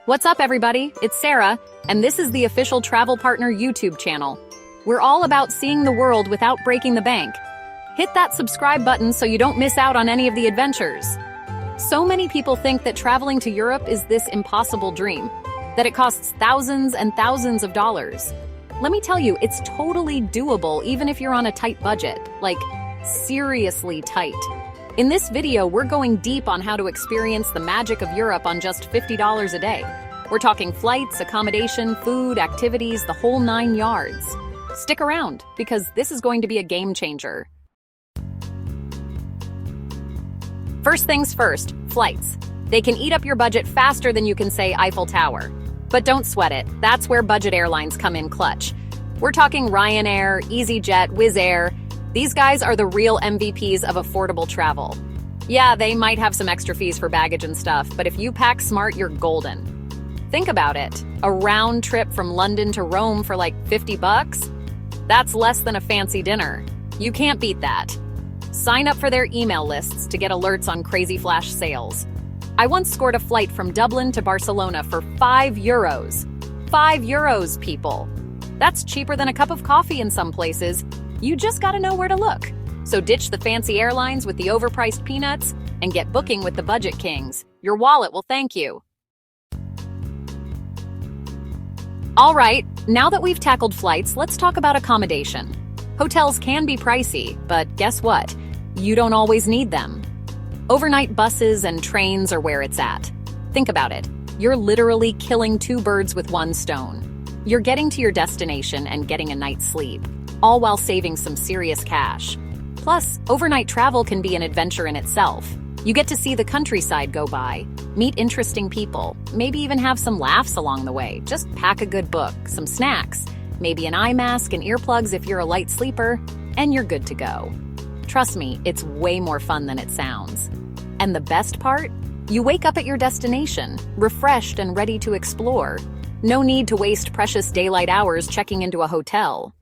What's up, everybody? It's Sarah, and this is the official Travel Partner YouTube channel. We're all about seeing the world without breaking the bank. Hit that subscribe button so you don't miss out on any of the adventures. So many people think that traveling to Europe is this impossible dream, that it costs thousands and thousands of dollars. Let me tell you, it's totally doable even if you're on a tight budget, like seriously tight. In this video, we're going deep on how to experience the magic of Europe on just $50 a day. We're talking flights, accommodation, food, activities, the whole 9 yards. Stick around, because this is going to be a game changer. First things first, flights. They can eat up your budget faster than you can say Eiffel Tower. But don't sweat it, that's where budget airlines come in clutch. We're talking Ryanair, EasyJet, Wizz Air. These guys are the real MVPs of affordable travel. Yeah, they might have some extra fees for baggage and stuff, but if you pack smart, you're golden. Think about it. A round trip from London to Rome for like $50? That's less than a fancy dinner. You can't beat that. Sign up for their email lists to get alerts on crazy flash sales. I once scored a flight from Dublin to Barcelona for €5. €5, people. That's cheaper than a cup of coffee in some places. You just gotta know where to look. So ditch the fancy airlines with the overpriced peanuts and get booking with the budget kings. Your wallet will thank you. All right, now that we've tackled flights, let's talk about accommodation. Hotels can be pricey, but guess what? You don't always need them. Overnight buses and trains are where it's at. Think about it. You're literally killing 2 birds with 1 stone. You're getting to your destination and getting a night's sleep, all while saving some serious cash. Plus, overnight travel can be an adventure in itself. You get to see the countryside go by, meet interesting people, maybe even have some laughs along the way. Just pack a good book, some snacks, maybe an eye mask and earplugs if you're a light sleeper, and you're good to go. Trust me, it's way more fun than it sounds. And the best part? You wake up at your destination, refreshed and ready to explore. No need to waste precious daylight hours checking into a hotel.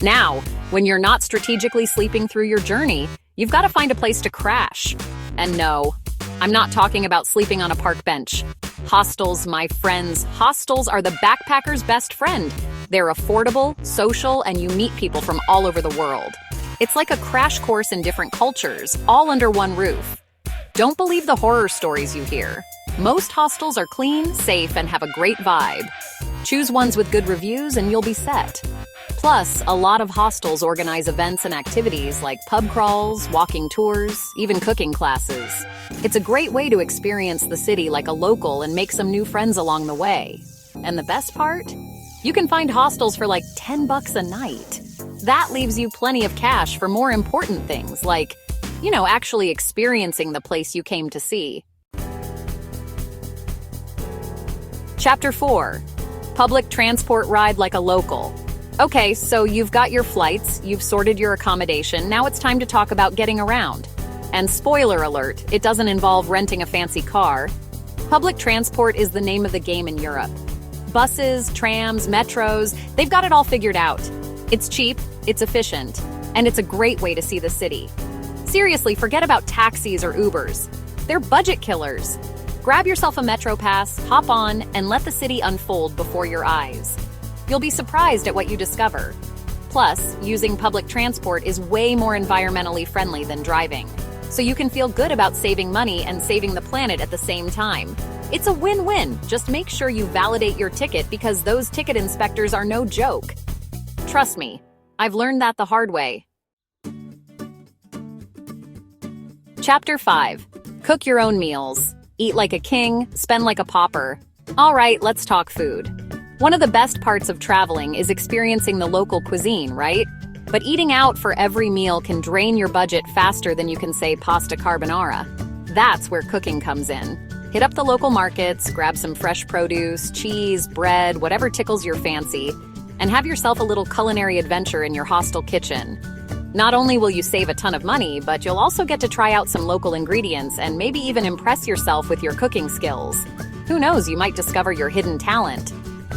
Now, when you're not strategically sleeping through your journey, you've got to find a place to crash. And no, I'm not talking about sleeping on a park bench. Hostels, my friends, hostels are the backpacker's best friend. They're affordable, social, and you meet people from all over the world. It's like a crash course in different cultures, all under one roof. Don't believe the horror stories you hear. Most hostels are clean, safe, and have a great vibe. Choose ones with good reviews and you'll be set. Plus, a lot of hostels organize events and activities like pub crawls, walking tours, even cooking classes. It's a great way to experience the city like a local and make some new friends along the way. And the best part? You can find hostels for like $10 a night. That leaves you plenty of cash for more important things like, actually experiencing the place you came to see. Chapter 4. Public transport ride like a local. Okay, so you've got your flights, you've sorted your accommodation, now it's time to talk about getting around. And spoiler alert, it doesn't involve renting a fancy car. Public transport is the name of the game in Europe. Buses, trams, metros, they've got it all figured out. It's cheap, it's efficient, and it's a great way to see the city. Seriously, forget about taxis or Ubers. They're budget killers. Grab yourself a metro pass, hop on, and let the city unfold before your eyes. You'll be surprised at what you discover. Plus, using public transport is way more environmentally friendly than driving. So you can feel good about saving money and saving the planet at the same time. It's a win-win. Just make sure you validate your ticket because those ticket inspectors are no joke. Trust me, I've learned that the hard way. Chapter 5. Cook your own meals. Eat like a king, spend like a pauper. All right, let's talk food. One of the best parts of traveling is experiencing the local cuisine, right? But eating out for every meal can drain your budget faster than you can say pasta carbonara. That's where cooking comes in. Hit up the local markets, grab some fresh produce, cheese, bread, whatever tickles your fancy, and have yourself a little culinary adventure in your hostel kitchen. Not only will you save a ton of money, but you'll also get to try out some local ingredients and maybe even impress yourself with your cooking skills. Who knows, you might discover your hidden talent.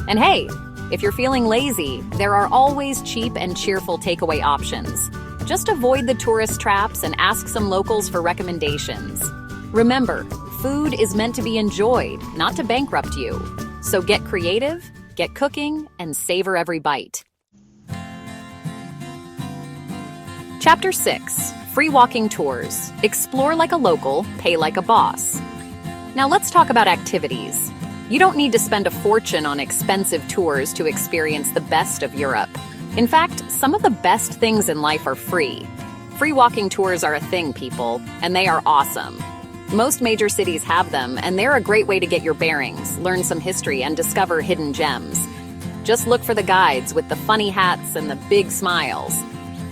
And hey, if you're feeling lazy, there are always cheap and cheerful takeaway options. Just avoid the tourist traps and ask some locals for recommendations. Remember, Food is meant to be enjoyed, not to bankrupt you. So get creative, get cooking, and savor every bite. Chapter 6. Free walking tours. Explore like a local, pay like a boss. Now let's talk about activities. You don't need to spend a fortune on expensive tours to experience the best of Europe. In fact, some of the best things in life are free. Free walking tours are a thing, people, and they are awesome. Most major cities have them, and they're a great way to get your bearings, learn some history, and discover hidden gems. Just look for the guides with the funny hats and the big smiles.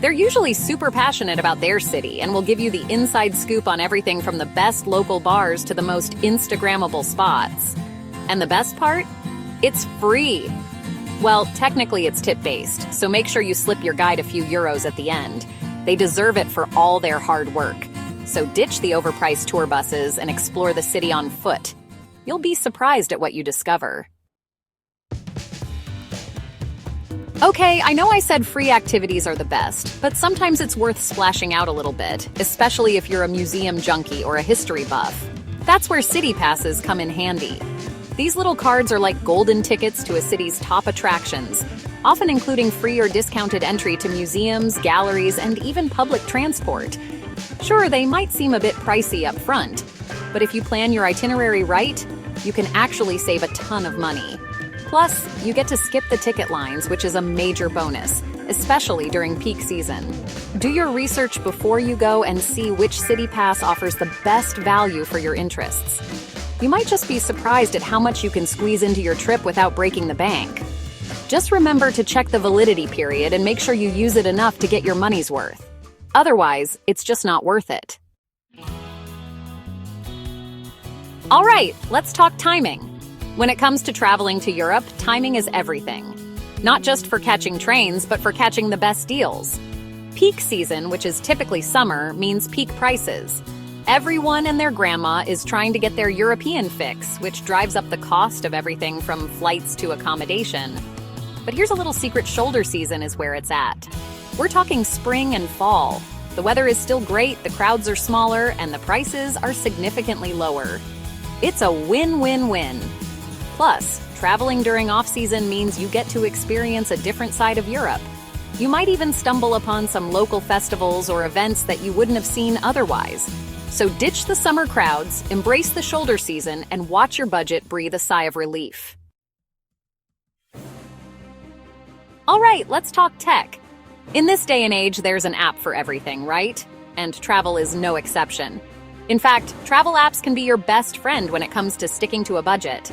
They're usually super passionate about their city and will give you the inside scoop on everything from the best local bars to the most Instagrammable spots. And the best part? It's free. Well, technically it's tip-based, so make sure you slip your guide a few euros at the end. They deserve it for all their hard work. So ditch the overpriced tour buses and explore the city on foot. You'll be surprised at what you discover. Okay, I know I said free activities are the best, but sometimes it's worth splashing out a little bit, especially if you're a museum junkie or a history buff. That's where city passes come in handy. These little cards are like golden tickets to a city's top attractions, often including free or discounted entry to museums, galleries, and even public transport. Sure, they might seem a bit pricey up front, but if you plan your itinerary right, you can actually save a ton of money. Plus, you get to skip the ticket lines, which is a major bonus, especially during peak season. Do your research before you go and see which city pass offers the best value for your interests. You might just be surprised at how much you can squeeze into your trip without breaking the bank. Just remember to check the validity period and make sure you use it enough to get your money's worth. Otherwise, it's just not worth it. All right, let's talk timing. When it comes to traveling to Europe, timing is everything. Not just for catching trains, but for catching the best deals. Peak season, which is typically summer, means peak prices. Everyone and their grandma is trying to get their European fix, which drives up the cost of everything from flights to accommodation. But here's a little secret: shoulder season is where it's at. We're talking spring and fall. The weather is still great, the crowds are smaller, and the prices are significantly lower. It's a win-win-win. Plus, traveling during off-season means you get to experience a different side of Europe. You might even stumble upon some local festivals or events that you wouldn't have seen otherwise. So ditch the summer crowds, embrace the shoulder season, and watch your budget breathe a sigh of relief. All right, let's talk tech. In this day and age, there's an app for everything, right? And travel is no exception. In fact, travel apps can be your best friend when it comes to sticking to a budget.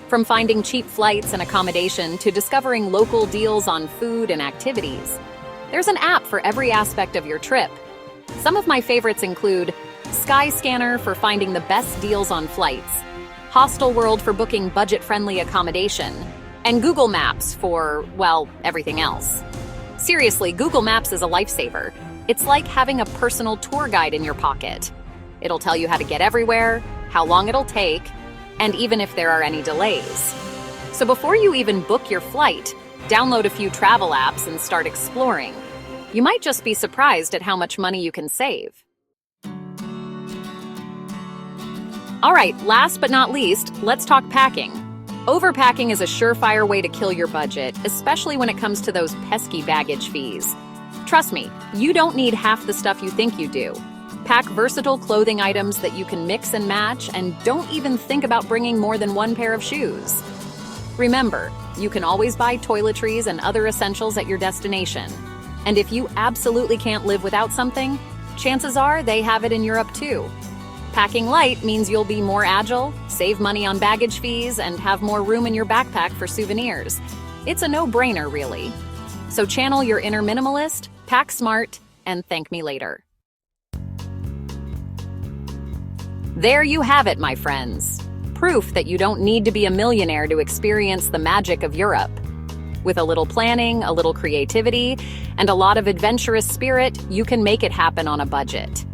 From finding cheap flights and accommodation to discovering local deals on food and activities, there's an app for every aspect of your trip. Some of my favorites include Skyscanner for finding the best deals on flights, Hostel World for booking budget-friendly accommodation, and Google Maps for, well, everything else. Seriously, Google Maps is a lifesaver. It's like having a personal tour guide in your pocket. It'll tell you how to get everywhere, how long it'll take, and even if there are any delays. So before you even book your flight, download a few travel apps and start exploring. You might just be surprised at how much money you can save. All right, last but not least, let's talk packing. Overpacking is a surefire way to kill your budget, especially when it comes to those pesky baggage fees. Trust me, you don't need half the stuff you think you do. Pack versatile clothing items that you can mix and match, and don't even think about bringing more than one pair of shoes. Remember, you can always buy toiletries and other essentials at your destination. And if you absolutely can't live without something, chances are they have it in Europe too. Packing light means you'll be more agile, save money on baggage fees, and have more room in your backpack for souvenirs. It's a no-brainer, really. So channel your inner minimalist, pack smart, and thank me later. There you have it, my friends. Proof that you don't need to be a millionaire to experience the magic of Europe. With a little planning, a little creativity, and a lot of adventurous spirit, you can make it happen on a budget.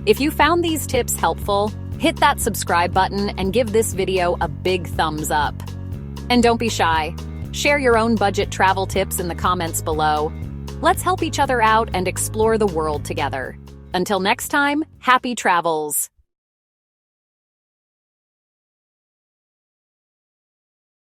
If you found these tips helpful, hit that subscribe button and give this video a big thumbs up. And don't be shy. Share your own budget travel tips in the comments below. Let's help each other out and explore the world together. Until next time, happy travels!